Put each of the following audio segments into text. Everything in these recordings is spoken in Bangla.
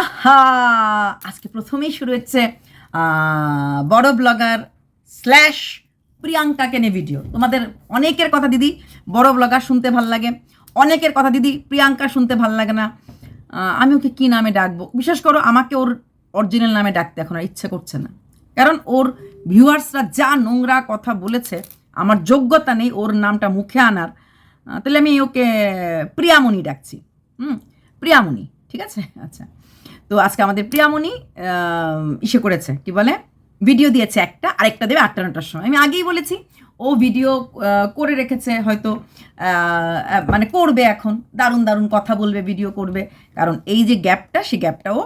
আহা, আজকে প্রথমেই শুরু হচ্ছে বড় ব্লগার স্ল্যাশ প্রিয়াঙ্কাকে নিয়ে ভিডিও। তোমাদের অনেকের কথা দিদি বড় ব্লগার শুনতে ভাল লাগে, অনেকের কথা দিদি প্রিয়াঙ্কা শুনতে ভাল লাগে না। আমি ওকে কী নামে ডাকবো? বিশেষ করো আমাকে ওর অরিজিনাল নামে ডাকতে এখন আর ইচ্ছে করছে না, কারণ ওর ভিউয়ার্সরা যা নোংরা কথা বলেছে, আমার যোগ্যতা নেই ওর নামটা মুখে আনার। তাহলে আমি ওকে প্রিয়ামণি ডাকছি। প্রিয়ামণি, ঠিক আছে? আচ্ছা, তো আজকে আমাদের প্রিয়ামণি ইসে করেছে, কি বলে, ভিডিও দিয়েছে একটা, আরেকটা দেবে 8টা-9টার সময়। আমি আগেই বলেছি ও ভিডিও করে রেখেছে, হয়তো মানে করবে এখন, দারুণ দারুণ কথা বলবে, ভিডিও করবে, কারণ এই যে গ্যাপটা, সেই গ্যাপটা ও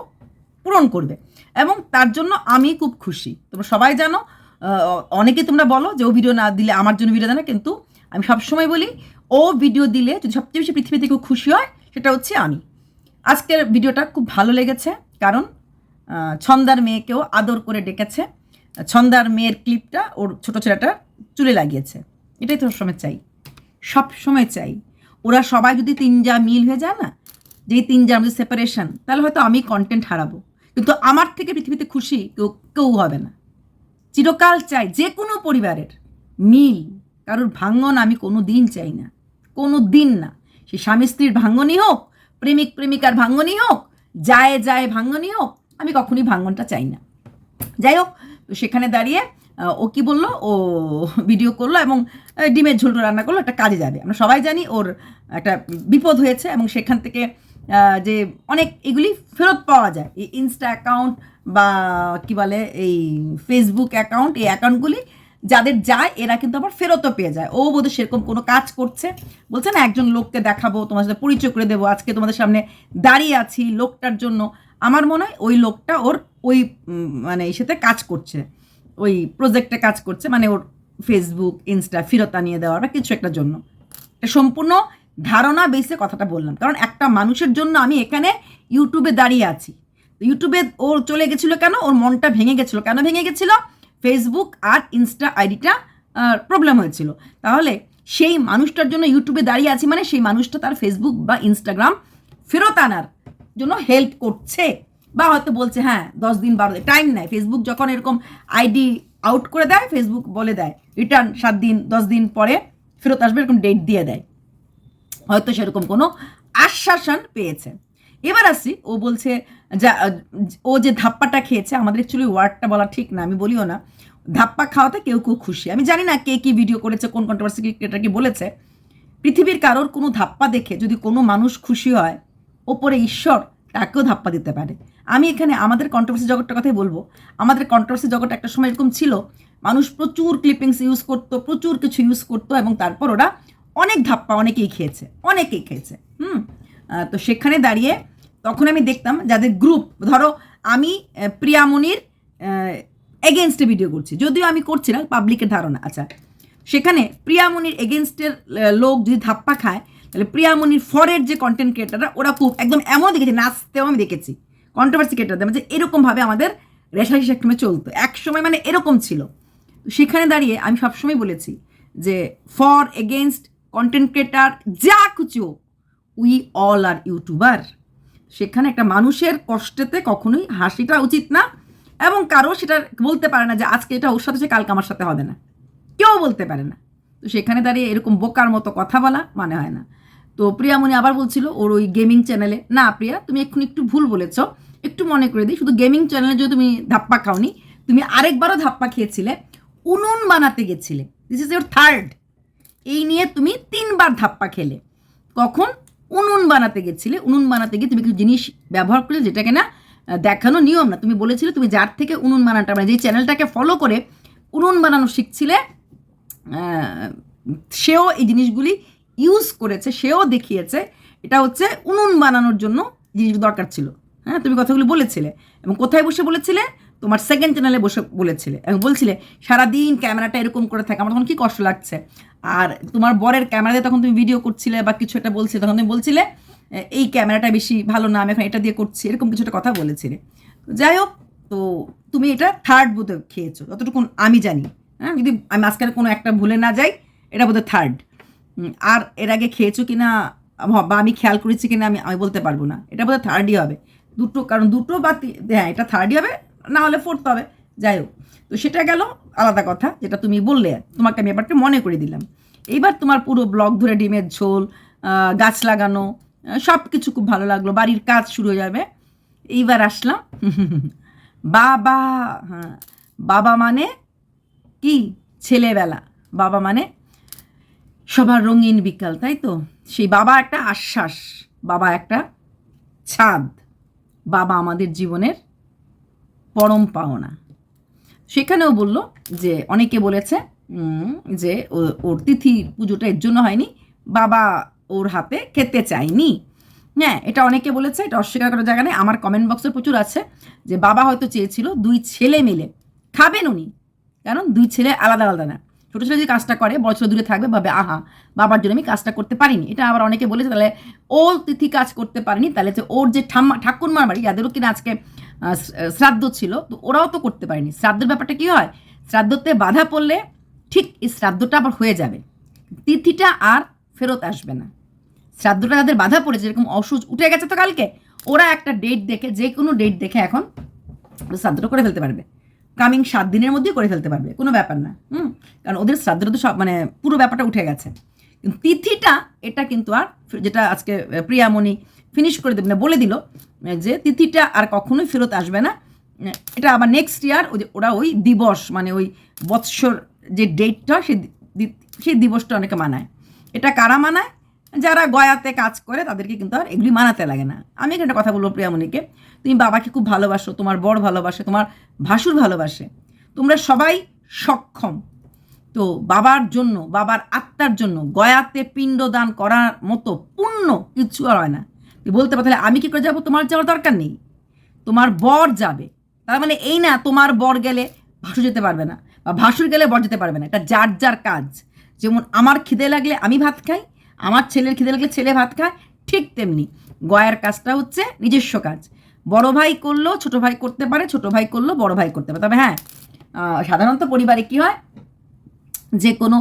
পূরণ করবে, এবং তার জন্য আমি খুব খুশি। তোমরা সবাই জানো, অনেকে তোমরা বলো যে ও ভিডিও না দিলে আমার জন্য ভিডিও দেয় না, কিন্তু আমি সবসময় বলি ও ভিডিও দিলে যদি সবচেয়ে বেশি পৃথিবীতে কেউ খুশি হয় সেটা হচ্ছে আমি। আজকের ভিডিওটা খুব ভালো লেগেছে, কারণ ছন্দার মেয়েকেও আদর করে ডেকেছে। ছন্দার মেয়ের ক্লিপটা ওর ছোটো ছেলেটা চুলে লাগিয়েছে। এটাই তো সবসময় চাই, সব সময় চাই। ওরা সবাই যদি তিনজা মিল হয়ে যায় না, যেই তিনজার মধ্যে সেপারেশন, তাহলে হয়তো আমি কন্টেন্ট হারাবো, কিন্তু আমার থেকে পৃথিবীতে খুশি কেউ হবে না। চিরকাল চাই যে কোনো পরিবারের মিল, কারোর ভাঙন আমি কোনো দিন চাই না, কোনো দিন না। সে স্বামী স্ত্রীর ভাঙনই হোক, প্রেমিক প্রেমিকার ভাঙনই হোক, যায় যায় ভাঙনই হোক, আমি কখনই ভাঙনটা চাই না। যাই হোক, তো সেখানে দাঁড়িয়ে ও কি বললো, ও ভিডিও করলো এবং ডিমের ঝোল রান্না করলো, একটা কাজে যাবে। আমরা সবাই জানি ওর একটা বিপদ হয়েছে, এবং সেখান থেকে যে অনেক এগুলি ফেরত পাওয়া যায়, এই ইনস্টা অ্যাকাউন্ট বা কি বলে এই ফেসবুক অ্যাকাউন্ট, এই অ্যাকাউন্টগুলি যাদের যায় এরা কিন্তু আবার ফেরতও পেয়ে যায়। ও বোধহয় সেরকম কোনো কাজ করছে, বলছে না একজন লোককে দেখাবো, তোমার সাথে পরিচয় করে দেবো, আজকে তোমাদের সামনে দাঁড়িয়ে আছি লোকটার জন্য। আমার মনে হয় ওই লোকটা ওর ওই মানে সাথে কাজ করছে, ওই প্রজেক্টে কাজ করছে, মানে ওর ফেসবুক ইনস্টা ফেরত আনিয়ে দেওয়ার বা কিছু একটা জন্য। সম্পূর্ণ ধারণা বেসে কথাটা বললাম, কারণ একটা মানুষের জন্য আমি এখানে ইউটিউবে দাঁড়িয়ে আছি। ইউটিউবে ওর চলে গেছিলো কেন? ওর মনটা ভেঙে গেছিলো। কেন ভেঙে গেছিলো? ফেসবুক আর ইনস্টা আইডিটা প্রবলেম হয়েছিল। তাহলে সেই মানুষটার জন্য ইউটিউবে দাঁড়িয়ে আছি, মানে সেই মানুষটা তার ফেসবুক বা ইনস্টাগ্রাম ফেরত আনার জন্য হেল্প করছে, বা হয়তো বলছে হ্যাঁ 10 দিন 12 দিন টাইম নেয়। ফেসবুক যখন এরকম আইডি আউট করে দেয়, ফেসবুক বলে দেয় রিটার্ন 7 দিন 10 দিন পরে ফেরত আসবে, এরকম ডেট দিয়ে দেয়। হয়তো সেরকম কোনো আশ্বাসন পেয়েছে। এবার আসি, ও বলছে যা ও যে ধাপ্পাটা খেয়েছে, আমাদের অ্যাকচুয়ালি ওয়ার্ডটা বলা ঠিক না, আমি বলিও না। ধাপ্পা খাওয়াতে কেউ কেউ খুশি। আমি জানি না কে কি ভিডিও করেছে, কোন কন্ট্রোভার্সি ক্রিয়েটার কি বলেছে। পৃথিবীর কারোর কোনো ধাপ্পা দেখে যদি কোনো মানুষ খুশি হয়, ওপরে ঈশ্বর তাকেও ধাপ্পা দিতে পারে। আমি এখানে আমাদের কন্ট্রোভার্সি জগৎটার কথাই বলবো। আমাদের কন্ট্রোভার্সি জগৎ একটা সময় এরকম ছিল, মানুষ প্রচুর ক্লিপিংস ইউজ করতো, প্রচুর কিছু ইউজ করতো, এবং তারপর ওরা অনেক ধাপ্পা অনেকেই খেয়েছে। তো সেখানে দাঁড়িয়ে তখন আমি দেখতাম যাদের গ্রুপ, ধরো আমি প্রিয়ামণির এগেনস্টে ভিডিও করছি, যদিও আমি করছি না, পাবলিকের ধারণা। আচ্ছা, সেখানে প্রিয়ামণির এগেনস্টের লোক যদি ধাপ্পা খায়, তাহলে প্রিয়ামণির ফরের যে কন্টেন্ট ক্রিয়েটাররা, ওরা খুব একদম এমন দেখেছি, নাচতেও আমি দেখেছি কন্ট্রোভার্সি ক্রিয়েটারদের যে এরকমভাবে আমাদের রেশারেশি একসময় চলতো, একসময় মানে এরকম ছিল। সেখানে দাঁড়িয়ে আমি সবসময় বলেছি যে ফর এগেনস্ট কন্টেন্ট ক্রিয়েটার যা কিছু, উই অল আর ইউটিউবার। সেখানে একটা মানুষের কষ্টেতে কখনোই হাসিটা উচিত না, এবং কারো সেটা বলতে পারে না যে আজকে এটা ওর সাথে, কালকে আমার সাথে হবে না, কেউ বলতে পারে না। তো সেখানে দাঁড়িয়ে এরকম বোকার মতো কথা বলা মানে হয় না। তো প্রিয়ামণি আবার বলছিল ওর ওই গেমিং চ্যানেলে, না প্রিয়া তুমি এক্ষুনি একটু ভুল বলেছ, একটু মনে করে দিই, শুধু গেমিং চ্যানেলে যদি তুমি ধাপ্পা খাওনি, তুমি আরেকবারও ধাপ্পা খেয়েছিলে, উনুন বানাতে গেছিলে। This is your third. এই নিয়ে তুমি 3বার ধাপ্পা খেলে। কখন? উনুন বানাতে গেছিলে। উনুন বানাতে গিয়ে তুমি কিছু জিনিস ব্যবহার করলে যেটাকে না দেখানো নিয়ম না। তুমি বলেছিলে তুমি যার থেকে উনুন বানাটা, মানে যেই চ্যানেলটাকে ফলো করে উনুন বানানো শিখছিলে, সেও এই জিনিসগুলি ইউজ করেছে, সেও দেখিয়েছে এটা হচ্ছে উনুন বানানোর জন্য জিনিসগুলো দরকার ছিল। হ্যাঁ, তুমি কথাগুলো বলেছিলে, এবং কোথায় বসে বলেছিলে? তোমার সেকেন্ড চ্যানেলে বসে বলেছিলে, এবং বলছিলে সারাদিন ক্যামেরাটা এরকম করে থাকে, আমার তখন কী কষ্ট লাগছে। আর তোমার বরের ক্যামেরাতে তখন তুমি ভিডিও করছিলে বা কিছু একটা বলছিলে, তখন তুমি বলছিলে এই ক্যামেরাটা বেশি ভালো না, আমি এখন এটা দিয়ে করছি, এরকম কিছু একটা কথা বলেছিলে। যাই হোক, তো তুমি এটা থার্ড বোধহয় খেয়েছো যতটুকু আমি জানি। হ্যাঁ, যদি আমি মাঝখানে কোনো একটা ভুলে না যাই, এটা বোধহয় থার্ড। আর এর আগে খেয়েছো কিনা বা আমি খেয়াল করেছি কিনা আমি বলতে পারবো না, এটা বোধহয় থার্ডই হবে। দুটো, কারণ দুটো বা হ্যাঁ এটা থার্ডই হবে, না হলে ফোর্থ হবে, যাই হোক। তো সেটা গেল আলাদা কথা, যেটা তুমি বললে, তোমাকে আমি ব্যাপারটা মনে করে দিলাম। এইবার তোমার পুরো ব্লগ ধরে ডিমের ঝোল, গাছ লাগানো, সব কিছু খুব ভালো লাগলো, বাড়ির কাজ শুরু হয়ে যাবে। এইবার আসলাম বাবা। হ্যাঁ, বাবা মানে কি? ছেলেবেলা। বাবা মানে সবার রঙিন বিকাল, তাই তো? সেই বাবা একটা আশ্বাস, বাবা একটা ছাদ, বাবা আমাদের জীবনের পরম পাওনা। সেখানেও বলল যে অনেকে বলেছে যে ওর তিথি পুজোটা এর জন্য হয়নি, বাবা ওর হাতে খেতে চায়নি। হ্যাঁ, এটা অনেকে বলেছে, এটা অস্বীকার করার জায়গা নেই। আমার কমেন্ট বক্সে প্রচুর আছে যে বাবা হয়তো চেয়েছিল দুই ছেলে মিলে খাবেন উনি, কারণ দুই ছেলে আলাদা আলাদা না। ছোটো ছেলে যদি কাজটা করে, বড় ছেলে দূরে থাকবে, ভাবে আহা বাবার জন্য আমি কাজটা করতে পারিনি। এটা আবার অনেকে বলেছে তাহলে ও তিথি কাজ করতে পারেনি, তাহলে যে ওর যে ঠাকুরমার বাড়ি, যাদেরও কিনা আজকে শ্রাদ্ধ ছিল, তো ওরাও তো করতে পারেনি। শ্রাদ্ধের ব্যাপারটা কী হয়, শ্রাদ্ধতে বাধা পড়লে ঠিক এই শ্রাদ্ধটা আবার হয়ে যাবে, তিথিটা আর ফেরত আসবে না। শ্রাদ্ধটা যাদের বাধা পড়েছে, যেরকম অসুচ উঠে গেছে তো কালকে, ওরা একটা ডেট দেখে, যে কোনো ডেট দেখে এখন শ্রাদ্ধটা করে ফেলতে পারবে, কামিং 7 দিনের মধ্যেই করে ফেলতে পারবে, কোনো ব্যাপার না। কারণ ওদের শ্রাদ্ধটা তো সব মানে পুরো ব্যাপারটা উঠে গেছে। কিন্তু তিথিটা এটা কিন্তু আর, যেটা আজকে প্রিয়ামণি ফিনিশ করে দেবে না, বলে দিল যে তিথিটা আর কখনোই ফেরত আসবে না। এটা আবার নেক্সট ইয়ার ওরা ওই দিবস মানে ওই বৎসর যে ডেটটা, সেই দিবসটা অনেকে মানায়। এটা কারা মানায়? যারা গয়াতে কাজ করে তাদেরকে কিন্তু আর এগুলি মানাতে লাগে না। আমি এখানে একটা কথা বলবো প্রিয়ামণিকে, তুমি বাবাকে খুব ভালোবাসো, তোমার বর ভালোবাসে, তোমার ভাসুর ভালোবাসে, তোমরা সবাই সক্ষম। তো বাবার জন্য, বাবার আত্মার জন্য গয়াতে পিণ্ডদান করার মতো পুণ্য কিচ্ছু আর হয় না। তুই বলতে পারো তাহলে আমি কী করে যাবো? তোমার যাওয়ার দরকার নেই, তোমার বর যাবে। তার মানে এই না তোমার বর গেলে ভাসুর যেতে পারবে না, বা ভাসুর গেলে বর যেতে পারবে না। এটা যার যার কাজ। যেমন আমার খিদে লাগলে আমি ভাত খাই, আমার ছেলের খিদে লাগলে ছেলে ভাত খায়, ঠিক তেমনি গয়ার কাজটা হচ্ছে নিজস্ব কাজ। বড় ভাই করলো ছোট ভাই করতে পারে, ছোট ভাই করলো বড় ভাই করতে পারে। তবে হ্যাঁ, সাধারণত পরিবারে কী হয়, যে কোনো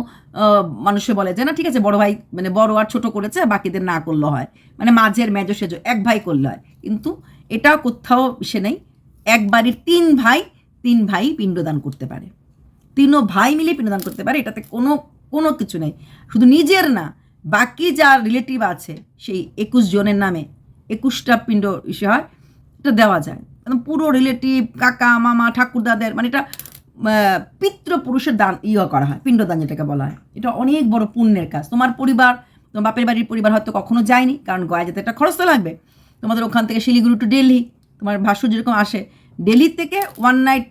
মানুষে বলে যে না ঠিক আছে বড় ভাই মানে বড় আর ছোট করেছে, বাকিদের না করলে হয়, মানে মাঝের মেজো সেজো এক ভাই করলে হয়। কিন্তু এটাও কোথাও সে নেই, এক বাড়ির তিন ভাই পিণ্ডদান করতে পারে, তিনও ভাই মিলে পিণ্ডদান করতে পারে। এটাতে কোনো কিছু নেই। শুধু নিজের না, বাকি যার রিলেটিভ আছে সেই 21 জনের নামে 21টা পিণ্ড ইসে হয়, এটা দেওয়া যায়। পুরো রিলেটিভ, কাকা মামা ঠাকুরদাদের, মানে এটা পিতৃপুরুষের দান করা হয়, পিণ্ডদান যেটাকে বলা হয়। এটা অনেক বড় পুণ্যের কাজ। তোমার পরিবার, তোমার বাপের বাড়ির পরিবার হয়তো কখনো যায়নি, কারণ গয়া যেতে একটা খরচ তো লাগবে। তোমাদের ওখান থেকে শিলিগুড়ি টু দিল্লি, তোমার ভাসুর যেরকম আসে দিল্লি থেকে 1 নাইট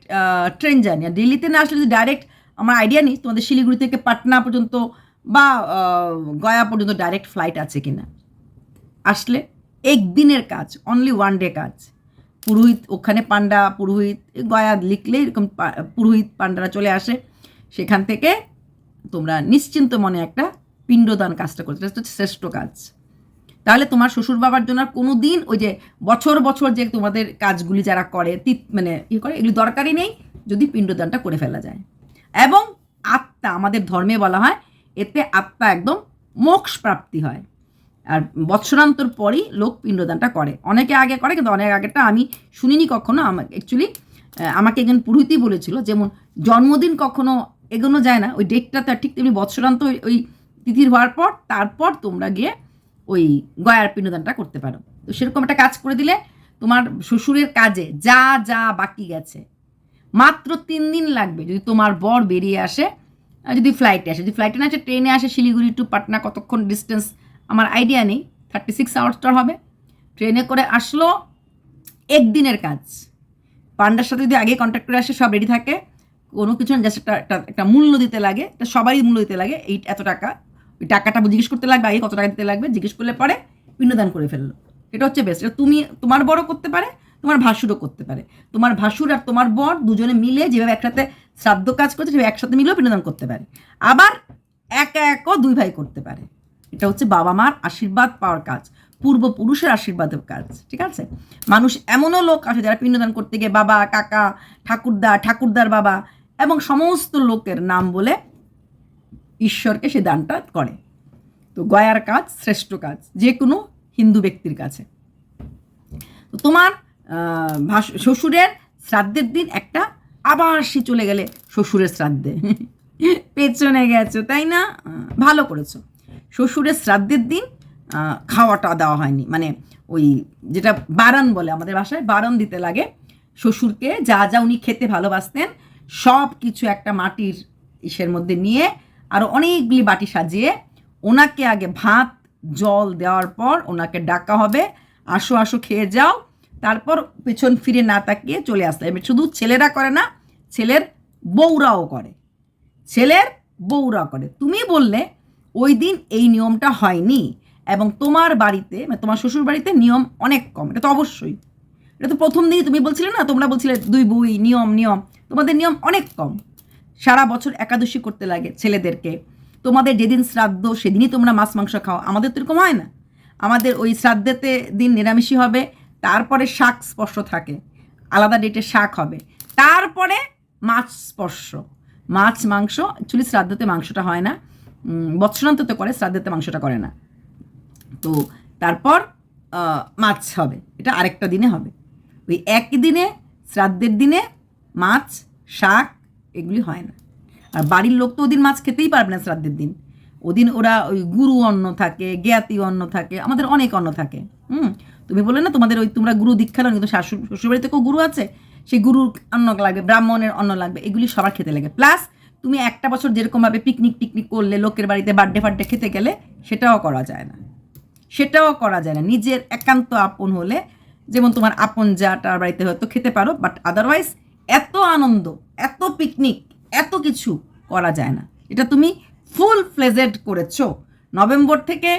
ট্রেন জার্নি, আর দিল্লিতে না আসলে যদি ডাইরেক্ট, আমার আইডিয়া নেই তোমাদের শিলিগুড়ি থেকে পাটনা পর্যন্ত বা গয়া পর্যন্ত ডাইরেক্ট ফ্লাইট আছে কিনা। আসলে একদিনের কাজ, অনলি 1 ডে কাজ। পুরোহিত ওখানে, পান্ডা পুরোহিত, গয়া লিখলে এরকম পুরোহিত পান্ডারা চলে আসে, সেখান থেকে তোমরা নিশ্চিন্ত মনে একটা পিণ্ডদান কাজটা করছো, এটা হচ্ছে শ্রেষ্ঠ কাজ। তাহলে তোমার শ্বশুর বাবার জন্য আর কোনো দিন ওই যে বছর বছর যে তোমাদের কাজগুলি যারা করে মানে করে, এগুলি দরকারই নেই যদি পিণ্ডদানটা করে ফেলা যায়। এবং আত্মা, আমাদের ধর্মে বলা হয় এতে আত্মা একদম মোক্ষ প্রাপ্তি হয়। আর বৎসরান্তর পরই লোক পিণ্ডদানটা করে, অনেকে আগে করে, কিন্তু অনেক আগেরটা আমি শুনিনি কখনো। আমাকে একজন পুরোহিতই বলেছিল, যেমন জন্মদিন কখনো এগোনো যায় না, ওই ডেটটা তো ঠিক তেমনি বৎসরান্ত ওই তিথির হওয়ার পর তারপর তোমরা গিয়ে ওই গয়ার পিণ্ডদানটা করতে পারো। তো সেরকম একটা কাজ করে দিলে তোমার শ্বশুরের কাজে যা যা বাকি গেছে মাত্র 3 দিন লাগবে। যদি তোমার বর বেরিয়ে আসে, যদি ফ্লাইটে আসে, যদি ফ্লাইটে না আসে ট্রেনে আসে, শিলিগুড়ি টু পাটনা কতক্ষণ ডিস্টেন্স আমার আইডিয়া নেই, 36 আওয়ার্সটার হবে। ট্রেনে করে আসলো, একদিনের কাজ। পান্ডার সাথে যদি আগে কন্ট্যাক্ট করে আসে, সব রেডি থাকে, কোনো কিছু না, জাস্ট একটা মূল্য দিতে লাগে, এটা সবারই মূল্য দিতে লাগে, এই এত টাকা, ওই টাকাটা জিজ্ঞেস করতে লাগবে আগে কত টাকা দিতে লাগবে, জিজ্ঞেস করলে পরে পিণ্ডদান করে ফেললো। এটা হচ্ছে বেস্ট। এটা তুমি তোমার বড় করতে পারে, তোমার ভাসুরও করতে পারে। তোমার ভাসুর আর তোমার বর দুজনে মিলে যেভাবে একসাথে শ্রাদ্ধ কাজ করছে, সেভাবে একসাথে মিলেও পিণ্ডদান করতে পারে। আবার একও 2 ভাই করতে পারে। এটা হচ্ছে বাবা মার আশীর্বাদ পাওয়ার কাজ, পূর্বপুরুষের আশীর্বাদের কাজ, ঠিক আছে? মানুষ এমনও লোক আছে যারা পিণ্ডদান করতে গিয়ে বাবা, কাকা, ঠাকুরদার বাবা এবং সমস্ত লোকের নাম বলে ঈশ্বরকে সে দানটা করে। তো গয়ার কাজ শ্রেষ্ঠ কাজ যে কোনো হিন্দু ব্যক্তির কাছে। তো তোমার শ্বশুরের শ্রাদ্ধের দিন একটা, আবার সে চলে গেলে শ্বশুরের শ্রাদ্ধে। পেছনে গেছো তাই না? ভালো করেছো। শ্বশুরের শ্রাদ্ধের দিন খাওয়াটা দেওয়া হয়নি, মানে ওই যেটা বারণ বলে আমাদের ভাষায়, বারণ দিতে লাগে শ্বশুরকে। যা যা উনি খেতে ভালোবাসতেন সব কিছু একটা মাটির ইসের মধ্যে নিয়ে আরও অনেকগুলি বাটি সাজিয়ে ওনাকে আগে ভাত জল দেওয়ার পর ওনাকে ডাকা হবে, আসো আসো খেয়ে যাও, তারপর পেছন ফিরে না তাকিয়ে চলে আসতে হবে। শুধু ছেলেরা করে না, ছেলের বউরাও করে, ছেলের বউরা করে। তুমি বললে ওই দিন এই নিয়মটা হয়নি, এবং তোমার বাড়িতে মানে তোমার শ্বশুর বাড়িতে নিয়ম অনেক কম। এটা তো অবশ্যই, এটা তো প্রথম দিনই তুমি বলছিলে না, তোমরা বলছিলে দুই বই নিয়ম নিয়ম, তোমাদের নিয়ম অনেক কম। সারা বছর একাদশী করতে লাগে ছেলেদেরকে, তোমাদের যেদিন শ্রাদ্ধ সেদিনই তোমরা মাছ মাংস খাও, আমাদের তো এরকম হয় না। আমাদের ওই শ্রাদ্ধেতে দিন নিরামিষই হবে, তারপরে শাক স্পর্শ থাকে, আলাদা ডেটে শাক হবে, তারপরে মাছ স্পর্শ, মাছ মাংস। অ্যাকচুয়ালি শ্রাদ্ধতে মাংসটা হয় না, বৎসরান্ততে করে, শ্রাদ্ধতে মাংসটা করে না। তো তারপর মাছ হবে, এটা আরেকটা দিনে হবে। ওই একই দিনে শ্রাদ্ধের দিনে মাছ শাক এগুলি হয় না। আর বাড়ির লোক তো ওদিন মাছ খেতেই পারবে না শ্রাদ্ধের দিন। ওদিন ওরা ওই গুরু অন্ন থাকে, জ্ঞাতি অন্ন থাকে, আমাদের অনেক অন্ন থাকে। তুমি বললে না তোমাদের ওই তোমরা গুরু দীক্ষা নাও, কিন্তু শ্বশুরবাড়িতে কেউ গুরু আছে, সেই গুরুর অন্ন লাগবে, ব্রাহ্মণের অন্ন লাগবে, এগুলি সবার খেতে লাগে। প্লাস তুমি একটা বছর যেরকমভাবে পিকনিক করলে, লোকের বাড়িতে বার্থডে খেতে গেলে, সেটাও করা যায় না, সেটাও করা যায় না। নিজের একান্ত আপন হলে, যেমন তোমার আপন যাটার বাড়িতে হয়তো খেতে পারো, বাট আদারওয়াইজ এত আনন্দ, এত পিকনিক, এত কিছু করা যায় না। এটা তুমি ফুল ফ্লেজেড করেছো। নভেম্বর থেকে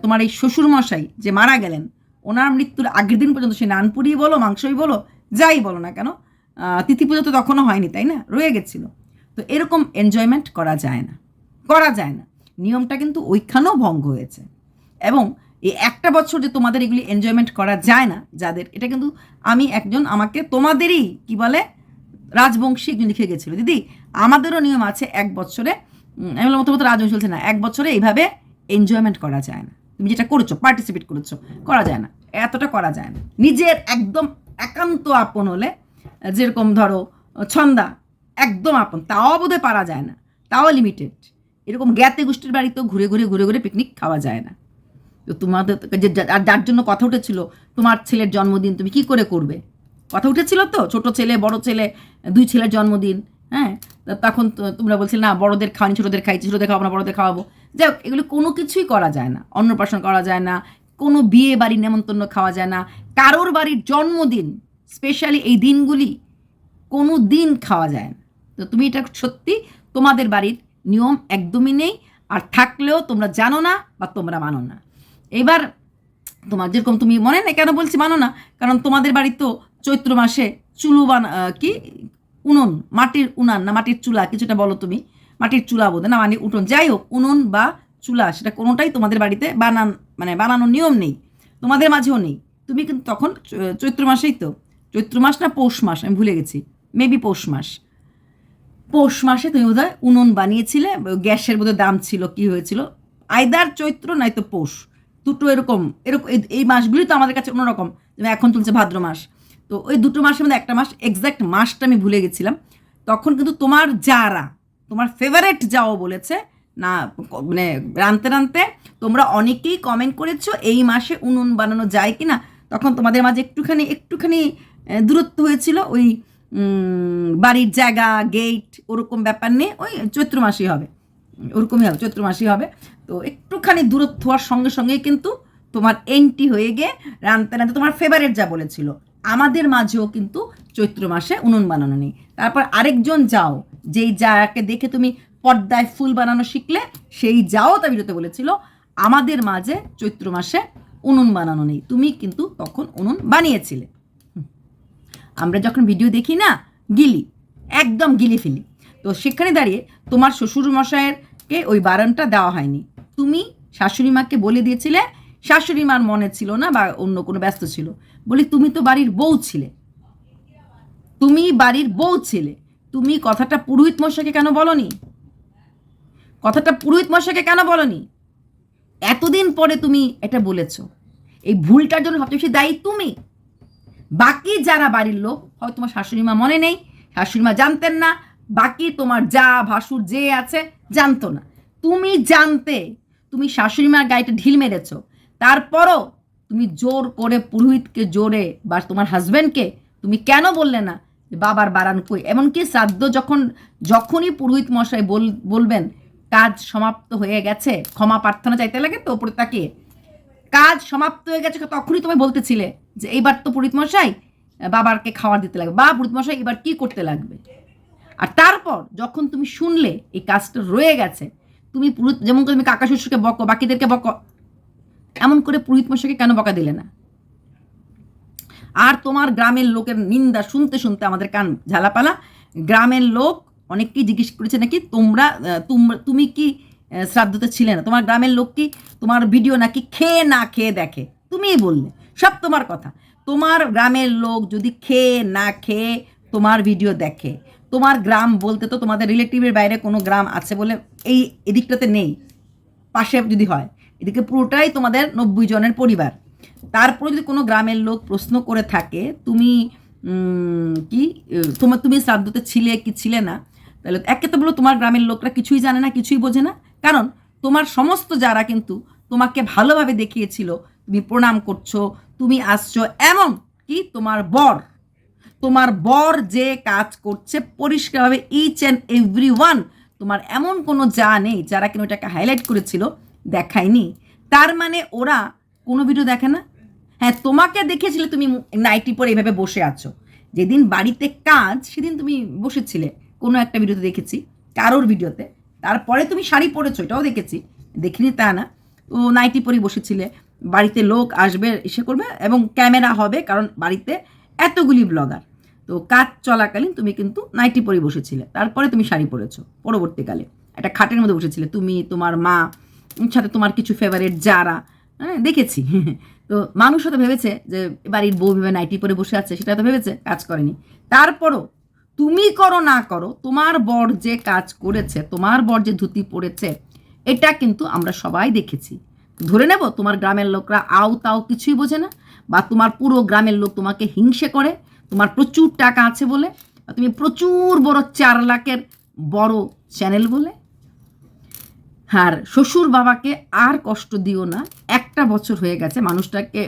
তোমার এই শ্বশুরমশাই যে মারা গেলেন, ওনার মৃত্যুর আগের দিন পর্যন্ত সে নানপুরি বলো, মাংসই বলো, যাই বলো না কেন, তিথি পুজো তো তখনও হয়নি, তাই না, রয়ে গেছিল। তো এরকম এনজয়মেন্ট করা যায় না, করা যায় না। নিয়মটা কিন্তু ওইখানেও ভঙ্গ হয়েছে। এবং এই একটা বছর যে তোমাদের এগুলি এনজয়মেন্ট করা যায় না যাদের, এটা কিন্তু আমি একজন আমাকে তোমাদেরই কি বলে রাজবংশী একজন লিখে গেছিলো, দিদি আমাদেরও নিয়ম আছে এক বছরে, আমি বললাম মতো রাজবংশী বলছে না, এক বছরে এইভাবে এনজয়মেন্ট করা যায় না। তুমি যেটা করেছো, পার্টিসিপেট করেছো, করা যায় না, এতটা করা যায় না। নিজের একদম একান্ত আপন হলে, যেরকম ধরো ছন্দা একদম আপন, তাও বোধহয় পারা যায় না, তাও লিমিটেড। এরকম জ্ঞাতি গোষ্ঠীর বাড়িতেও ঘুরে ঘুরে পিকনিক খাওয়া যায় না। তো তোমাদের যার জন্য কথা উঠেছিল তোমার ছেলের জন্মদিন তুমি কি করে করবে, কথা উঠেছিল তো, ছোট ছেলে বড় ছেলে, দুই ছেলের জন্মদিন, হ্যাঁ, তখন তোমরা বলছিলে না বড়দের খাওয়ানি, ছোটোদের খাইছি, ছোটোদের খাওয়াবো না বড়দের খাওয়াবো। যাই হোক, এগুলো কোনো কিছুই করা যায় না, অন্নপ্রাশন করা যায় না, কোনো বিয়ে বাড়ির নেমন্তন্ন খাওয়া যায় না, কারোর বাড়ির জন্মদিন স্পেশালি এই দিনগুলি কোনো দিন খাওয়া যায় না। তো তুমি এটা সত্যি তোমাদের বাড়ির নিয়ম একদমই নেই, আর থাকলেও তোমরা জানো না বা তোমরা মানো না। এবার তোমার যেরকম, তুমি মনে নেই কেন বলছি মানো না, কারণ তোমাদের বাড়ি তো চৈত্র মাসে চুলু কি উনুন, মাটির উনান না মাটির চুলা, কিছুটা বলো তুমি, মাটির চুলা বোধ না, মানে উঠোন, যাই হোক উনুন বা চুলা, সেটা কোনোটাই তোমাদের বাড়িতে বানানোর নিয়ম নেই, তোমাদের মাঝেও নেই। তুমি কিন্তু তখন চৈত্র মাসেই তো, চৈত্র মাস না পৌষ মাস, আমি ভুলে গেছি, মেবি পৌষ মাসে তুমি বোধহয় উনুন বানিয়েছিলে, গ্যাসের বোধহয় দাম ছিল, কি হয়েছিল, আইদার চৈত্র নয়তো পৌষ, দুটো এরকম এই মাসগুলি তো আমাদের কাছে অন্যরকম, যেমন এখন চলছে ভাদ্র মাস। তো ওই দুটো মাসের মধ্যে একটা মাস, এক্স্যাক্ট মাসটা আমি ভুলে গেছিলাম। তখন কিন্তু তোমার ফেভারেট যাও বলেছে না, মানে রানতে তোমরা অনেকেই কমেন্ট করেছো এই মাসে উনুন বানানো যায় কি না। তখন তোমাদের মাঝে একটুখানি দূরত্ব হয়েছিল, ওই বাড়ির জায়গা গেট ওরকম ব্যাপার নেই, ওই চৈত্র মাসেই হবে, ওরকমই হবে, চৈত্র মাসেই হবে। তো একটুখানি দূরত্ব হওয়ার সঙ্গে সঙ্গেই কিন্তু তোমার এন্ট্রি হয়ে গিয়ে রানতে তোমার ফেভারেট যা বলেছিল। আমাদের মাঝেও কিন্তু চৈত্র মাসে উনুন বানানো নেই। তারপর আরেকজন যাও, যেই যাকে দেখে তুমি পর্দায় ফুল বানানো শিখলে, সেই যাও তা ভিডিওতে বলেছিল আমাদের মাঝে চৈত্র মাসে উনুন বানানো নেই, তুমি কিন্তু তখন উনুন বানিয়েছিলে। আমরা যখন ভিডিও দেখি না, একদম গিলি ফেলি। তো সেখানে দাঁড়িয়ে তোমার শ্বশুরমশাইয়েরকে ওই বারণটা দেওয়া হয়নি, তুমি শাশুড়ি মাকে বলে দিয়েছিলে, শাশুড়ি মার মনে ছিল না বা অন্য কোনো ব্যস্ত ছিল, বলি তুমি তো বাড়ির বউ ছিলে, তুমি কথাটা পুরোহিত মশাইকে কেন বলনি, এতদিন পরে তুমি এটা বলেছো। এই ভুলটার জন্য সবচেয়ে বেশি দায়ী তুমি, বাকি যারা বাড়ির লোক, হয়তো তোমার শাশুড়ি মা মনে নেই, শাশুড়ি মা জানতেন না, বাকি তোমার যা ভাসুর যে আছে জানতো না, তুমি জানতে, তুমি শাশুড়ি মার গাড়িটা ঢিল মেরেছ, তারপরও তুমি জোর করে পুরোহিতকে জোরে বা তোমার হাজব্যান্ডকে তুমি কেন বললে না যে বাবার বারান কই? এমনকি শ্রাদ্ধ যখনই পুরোহিত মশাই বলবেন কাজ সমাপ্ত হয়ে গেছে, ক্ষমা প্রার্থনা চাইতে লাগে তো ওপরে তাকিয়ে, কাজ সমাপ্ত হয়ে গেছে তখনই তুমি বলতেছিলে যে এইবার তো পুরোহিত মশাই বাবারকে খাবার দিতে লাগবে, বা পুরোহিত মশাই এবার কি করতে লাগবে। আর তারপর যখন তুমি শুনলে এই কাজটা রয়ে গেছে, তুমি পুরোহিত, যেমন করে তুমি কাকা শ্বশুরকে বকো, বাকিদেরকে বকো, এমন করে পুরোহিত মশাইকে কেন বকা দিলে না? আর তোমার গ্রামের লোকের নিন্দা শুনতে শুনতে আমাদের কান ঝালাপালা। গ্রামের লোক অনেককেই জিজ্ঞেস করেছে নাকি তুমি কি শ্রাদ্ধতে ছিলে না, তোমার গ্রামের লোক কি তোমার ভিডিও নাকি খেয়ে না খেয়ে দেখে, তুমিই বললে, সব তোমার কথা। তোমার গ্রামের লোক যদি খেয়ে না খেয়ে তোমার ভিডিও দেখে, তোমার গ্রাম বলতে তো তোমাদের রিলেটিভের বাইরে কোনো গ্রাম আছে বলে এই এদিকটাতে নেই, পাশে যদি হয়, এদিকে পুরোটাই তোমাদের 90 জনের পরিবার। তারপরে যদি কোনো গ্রামের লোক প্রশ্ন করে থাকে তুমি তুমি শ্রাদ্ধতে ছিলে কি ছিলে না, তাহলে একে তো বলো তোমার গ্রামের লোকরা কিছুই জানে না, কিছুই বোঝে না। কারণ তোমার সমস্ত যারা কিন্তু তোমাকে ভালোভাবে দেখিয়েছিল, তুমি প্রণাম করছো, তুমি আসছো, এমন কি তোমার বর যে কাজ করছে পরিষ্কারভাবে ইচ অ্যান্ড এভরি ওয়ান, তোমার এমন কোনো যা নেই যারা কিনা ওটাকে হাইলাইট করেছিল দেখায়নি। তার মানে ওরা কোনো ভিডিও দেখে না। হ্যাঁ, তোমাকে দেখেছিলে তুমি নাইটি পরে এইভাবে বসে আছো, যেদিন বাড়িতে কাজ সেদিন তুমি বসেছিলে কোনো একটা ভিডিওতে দেখেছি, কারোর ভিডিওতে। তারপরে তুমি শাড়ি পরেছো এটাও দেখেছি, দেখিনি তা না। তো নাইটি পরেই বসেছিলে, বাড়িতে লোক আসবে এসে করবে এবং ক্যামেরা হবে, কারণ বাড়িতে এতগুলি ব্লগার। তো কাজ চলাকালীন তুমি কিন্তু নাইটি পরেই বসেছিলে, তারপরে তুমি শাড়ি পরেছো। পরবর্তীকালে একটা খাটের মধ্যে বসেছিলে তুমি, তোমার মা, সাথে তোমার কিছু ফেভারিট যারা, হ্যাঁ দেখেছি। তো মানুষ হয়তো ভেবেছে যে বাড়ির বউ ভেবে নাইটি পরে বসে আছে, সেটা তো ভেবেছে, কাজ করেনি। তারপরও তুমি করো না করো, তোমার বর যে কাজ করেছে, তোমার বর যে ধুতি পরেছে, এটা কিন্তু আমরা সবাই দেখেছি। ধরে নেব তোমার গ্রামের লোকরা আও তাও কিছুই বোঝে না, বা তোমার পুরো গ্রামের লোক তোমাকে হিংসে করে, তোমার প্রচুর টাকা আছে বলে, বা তুমি প্রচুর বড় 4 লাখের বড় চ্যানেল বলে। আর শ্বশুর বাবাকে আর কষ্ট দিও না, 1টা বছর হয়ে গেছে,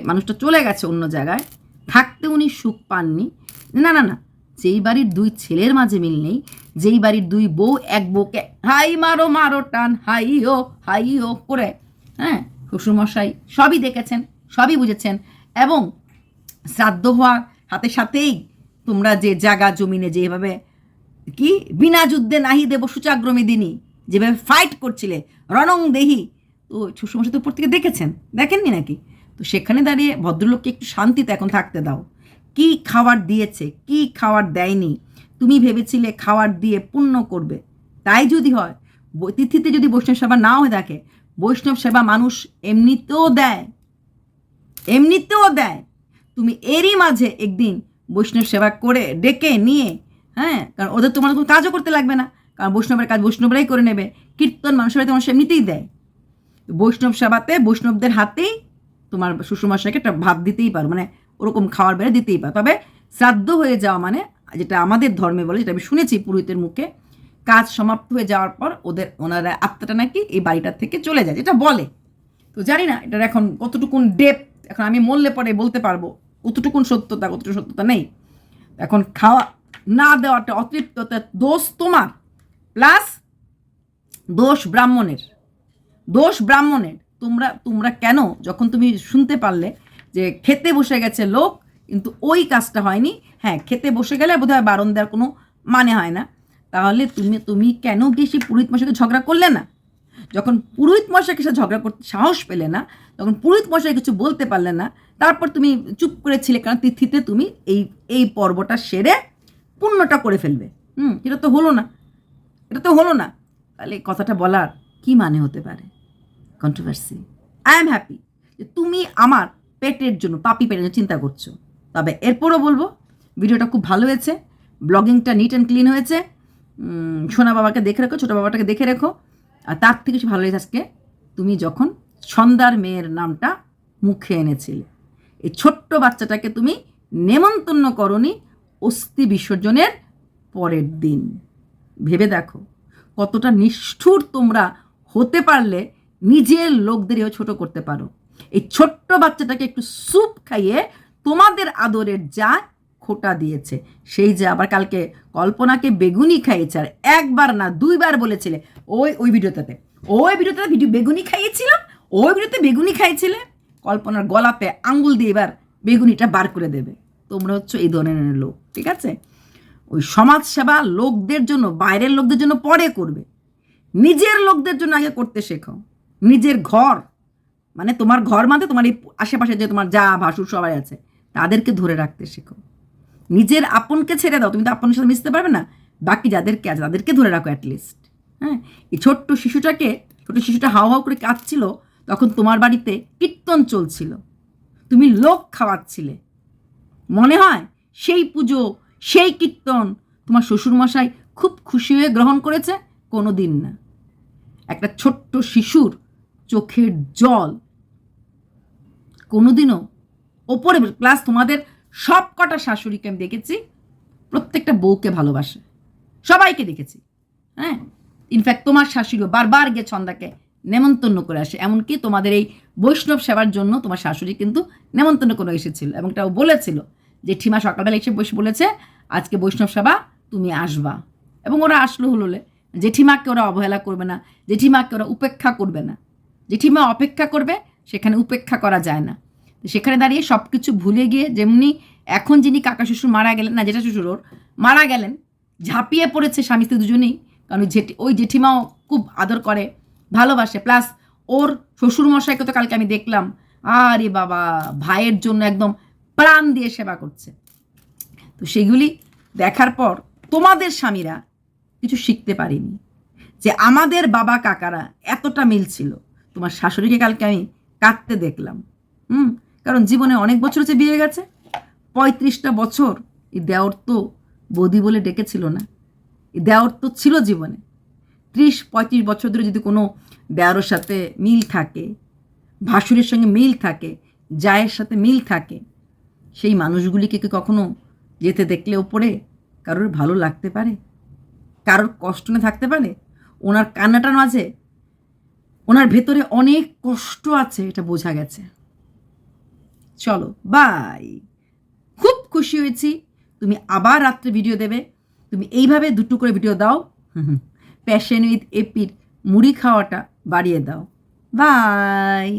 মানুষটা চলে গেছে অন্য জায়গায়, থাকতে উনি সুখ পাননি। না না না, যেই বাড়ির 2 ছেলের মাঝে মিল নেই, যেই বাড়ির 2 বউ এক বউকে হাই মারো মারো টান হাই ও করে, হ্যাঁ শ্বশুরমশাই সবই দেখেছেন, সবই বুঝেছেন। এবং শ্রাদ্ধ হওয়ার সাথে সাথেই তোমরা যে জায়গা জমিনে যেভাবে কি বিনা যুদ্ধে নাহি দেব সুচাগ্রমী দিনী যেভাবে ফাইট করছিলে রণং দেহি, তো শ্বশুরমশাই তো উপর থেকে দেখেননি নাকি? তো সেখানে দাঁড়িয়ে ভদ্রলোককে একটু শান্তিতে এখন থাকতে দাও। কি খাবার দিয়েছে, কি খাবার দেয়নি, তুমি ভেবেছিলে খাবার দিয়ে পুণ্য করবে। তাই যদি হয়, তিথিতে যদি বৈষ্ণব সেবা নাও হয়ে থাকে, বৈষ্ণব সেবা মানুষ এমনিতেও দেয়। তুমি এরই মাঝে একদিন বৈষ্ণব সেবা করে ডেকে নিয়ে, হ্যাঁ, কারণ ওদের তোমার কোনো কাজও করতে লাগবে না, কারণ বৈষ্ণবের কাজ বৈষ্ণবরাই করে নেবে। কীর্তন মানুষের বাড়িতে মানুষ এমনিতেই দেয়। বৈষ্ণব সেবাতে বৈষ্ণবদের হাতেই তোমার শ্বশুরমশাইকে একটা ভাত দিতেই পারো, মানে ওরকম খাওয়ার বেড়ে দিতেই পারো। তবে শ্রাদ্ধ হয়ে যাওয়া মানে, যেটা আমাদের ধর্মে বলে, যেটা আমি শুনেছি পুরোহিতের মুখে, কাজ সমাপ্ত হয়ে যাওয়ার পর ওনারা আত্মাটা নাকি এই বাড়িটার থেকে চলে যায়, যেটা বলে। তো জানি না এটার এখন কতটুকুন ডেপথ, এখন আমি মরলে পরে বলতে পারবো কতটুকুন সত্যতা নেই। এখন খাওয়া না দেওয়াটা অতৃপ্ততা দোষ তোমার, প্লাস দোষ ব্রাহ্মণের। তোমরা কেন, যখন তুমি শুনতে পারলে যে খেতে বসে গেছে লোক কিন্তু ওই কাজটা হয়নি, হ্যাঁ খেতে বসে গেলে বোধহয় বারণ দেওয়ার কোনো মানে হয় না, তাহলে তুমি কেন বেশি পুরোহিত মশাইকে ঝগড়া করলে না? যখন পুরোহিত মশাইকে সাথে ঝগড়া করতে সাহস পেলে না, তখন পুরোহিত মশাই কিছু বলতে পারলে না, তারপর তুমি চুপ করেছিলে, কারণ তিথিতে তুমি এই পর্বটা সেরে পুণ্যটা করে ফেলবে। এটা তো হলো না। তাহলে কথাটা বলার কি মানে হতে পারে? কন্ট্রোভার্সি। আই এম হ্যাপি যে তুমি আমার পেটের জন্য, পাপি পেটের জন্য চিন্তা করছো। তবে এরপরও বলবো ভিডিওটা খুব ভালো হয়েছে, ব্লগিংটা নিট অ্যান্ড ক্লিন হয়েছে। সোনা বাবাকে দেখে রেখো, ছোটো বাবাটাকে দেখে রেখো। আর তার থেকে বেশি ভালো লেগেছে আজকে তুমি যখন সন্ধ্যার মেয়ের নামটা মুখে এনেছিলে, এই ছোট্ট বাচ্চাটাকে তুমি নেমন্তন্ন করনি অস্থি বিসর্জনের পরের দিন। ভেবে দেখো কতটা নিষ্ঠুর তোমরা হতে পারলে নিজের লোকদেরও ছোট করতে পারো। এই ছোট্ট বাচ্চাটাকে একটু স্যুপ খাইয়ে তোমাদের আদরের যা খোটা দিয়েছে, সেই যে আবার কালকে কল্পনাকে বেগুনি খাইয়েছে, আর একবার না 2বার বলেছিলে ওই ভিডিওটাতে বেগুনি খাইয়েছিলাম, ওই ভিডিওতে বেগুনি খাইয়েছিলে, কল্পনার গলাতে আঙ্গুল দিয়ে এবার বেগুনিটা বার করে দেবে। তোমরা হচ্ছে এই ধরনের লোক, ঠিক আছে? ওই সমাজসেবা লোকদের জন্য, বাইরের লোকদের জন্য পরে করবে, নিজের লোকদের জন্য আগে করতে শেখো। নিজের ঘর মানে তোমার ঘর মানে তোমার এই আশেপাশে যে তোমার যা ভাসুর সবাই আছে তাদেরকে ধরে রাখতে শেখো। নিজের আপনকে ছেড়ে দাও, তুমি তো আপনের সাথে মিশতে পারবে না, বাকি যাদেরকে আছে তাদেরকে ধরে রাখো অ্যাটলিস্ট। হ্যাঁ, এই ছোট্ট শিশুটা হাও হাও করে কাঁদছিল, তখন তোমার বাড়িতে কীর্তন চলছিল, তুমি লোক খাওয়াচ্ছিলে। মনে হয় সেই পুজো, সেই কীর্তন তোমার শ্বশুরমশাই খুব খুশি হয়ে গ্রহণ করেছে? কোনো দিন না। একটা ছোট্ট শিশুর চোখের জল কোনোদিনও ওপরে, প্লাস তোমাদের সব কটা শাশুড়িকে আমি দেখেছি প্রত্যেকটা বউকে ভালোবাসে, সবাইকে দেখেছি। হ্যাঁ, ইনফ্যাক্ট তোমার শাশুড়িও বারবার গিয়ে ছন্দাকে নেমন্তন্ন করে আসে, এমনকি তোমাদের এই বৈষ্ণব সেবার জন্য তোমার শাশুড়ি কিন্তু নেমন্তন্ন করে এসেছিল, এবং তাও বলেছিল যে ঠিমা সকালবেলা এসে বসে বলেছে আজকে বৈষ্ণব সেবা তুমি আসবা, এবং ওরা আসলো হলে। জেঠিমাকে ওরা অবহেলা করবে না, জেঠিমাকে ওরা উপেক্ষা করবে না। জেঠিমা অপেক্ষা করবে, সেখানে উপেক্ষা করা যায় না। সেখানে দাঁড়িয়ে সব কিছু ভুলে গিয়ে, যেমনি এখন যিনি কাকা শ্বশুর মারা গেলেন, না যেটা শ্বশুর ওর মারা গেলেন, ঝাঁপিয়ে পড়েছে স্বামী স্ত্রী দুজনেই, কারণ ওই জেঠিমাও খুব আদর করে, ভালোবাসে। প্লাস ওর শ্বশুরমশাইকে তো কালকে আমি দেখলাম, আরে বাবা ভাইয়ের জন্য একদম প্রাণ দিয়ে সেবা করছে। তো সেগুলি দেখার পর তোমাদের স্বামীরা কিছু শিখতে পারিনি যে আমাদের বাবা কাকারা এতটা মিল ছিল। তোমার শাশুড়িকে কালকে আমি কাঁদতে দেখলাম। কারণ জীবনে অনেক বছর হচ্ছে বিয়ে গেছে, 35টা বছর এই দেওর তো বৌদি বলে ডেকেছিল না, এই দেওর তো ছিল জীবনে। 30-35 বছর ধরে যদি কোনো দেওরের সাথে মিল থাকে, ভাসুরের সঙ্গে মিল থাকে, জায়ের সাথে মিল থাকে, সেই মানুষগুলিকে কি কখনো যেতে দেখলে ওপরে কারোর ভালো লাগতে পারে? কারোর কষ্ট না থাকতে পারে? ওনার কান্নাটার মাঝে ওনার ভেতরে অনেক কষ্ট আছে, এটা বোঝা গেছে। চলো বাই, খুব খুশি হয়েছি তুমি আবার রাত্রে ভিডিও দেবে। তুমি এইভাবে 2টো করে ভিডিও দাও, প্যাশন উইথ এপির মুড়ি খাওয়াটা বাড়িয়ে দাও। বাই।